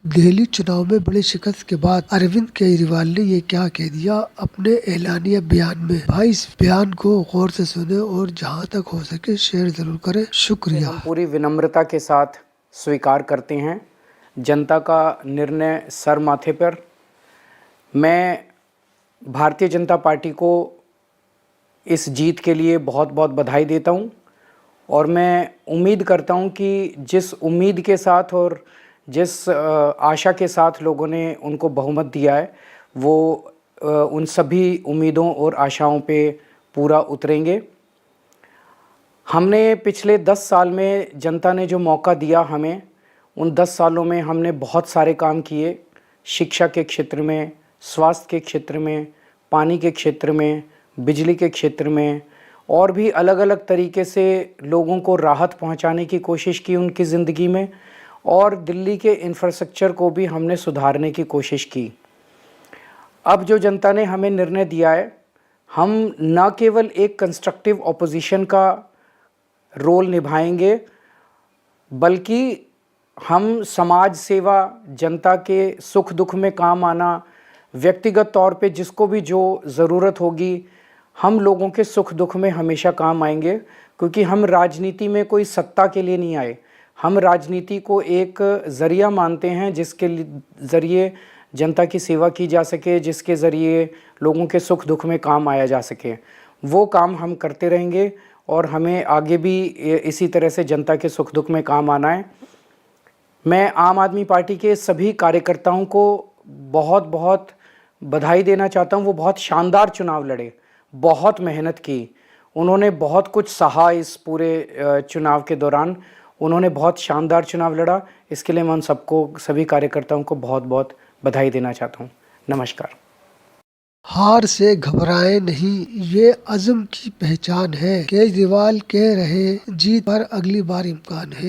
दिल्ली चुनाव में बड़ी शिकस्त के बाद अरविंद केजरीवाल ने ये क्या कह दिया अपने एलानिया बयान में। भाई इस बयान को गौर से सुने और जहां तक हो सके शेयर जरूर करें। शुक्रिया। हम पूरी विनम्रता के साथ स्वीकार करते हैं जनता का निर्णय सर माथे पर। मैं भारतीय जनता पार्टी को इस जीत के लिए बहुत बहुत बधाई देता हूं और मैं उम्मीद करता हूं कि जिस उम्मीद के साथ और जिस आशा के साथ लोगों ने उनको बहुमत दिया है वो उन सभी उम्मीदों और आशाओं पे पूरा उतरेंगे। हमने पिछले 10 साल में जनता ने जो मौका दिया हमें, उन 10 सालों में हमने बहुत सारे काम किए। शिक्षा के क्षेत्र में, स्वास्थ्य के क्षेत्र में, पानी के क्षेत्र में, बिजली के क्षेत्र में और भी अलग अलग तरीके से लोगों को राहत पहुंचाने की कोशिश की उनकी ज़िंदगी में। और दिल्ली के इंफ्रास्ट्रक्चर को भी हमने सुधारने की कोशिश की। अब जो जनता ने हमें निर्णय दिया है, हम न केवल एक कंस्ट्रक्टिव ऑपोजिशन का रोल निभाएंगे बल्कि हम समाज सेवा, जनता के सुख दुख में काम आना, व्यक्तिगत तौर पे जिसको भी जो ज़रूरत होगी हम लोगों के सुख दुख में हमेशा काम आएंगे। क्योंकि हम राजनीति में कोई सत्ता के लिए नहीं आए, हम राजनीति को एक ज़रिया मानते हैं जिसके ज़रिए जनता की सेवा की जा सके, जिसके ज़रिए लोगों के सुख दुख में काम आया जा सके। वो काम हम करते रहेंगे और हमें आगे भी इसी तरह से जनता के सुख दुख में काम आना है। मैं आम आदमी पार्टी के सभी कार्यकर्ताओं को बहुत बहुत बधाई देना चाहता हूं। वो बहुत शानदार चुनाव लड़े, बहुत मेहनत की, उन्होंने बहुत कुछ सहा इस पूरे चुनाव के दौरान। उन्होंने बहुत शानदार चुनाव लड़ा। इसके लिए मैं उन सबको, सभी कार्यकर्ताओं को बहुत बहुत बधाई देना चाहता हूं। नमस्कार। हार से घबराएं नहीं, ये अज़्म की पहचान है। केजरीवाल कह रहे जीत पर अगली बार इम्कान है।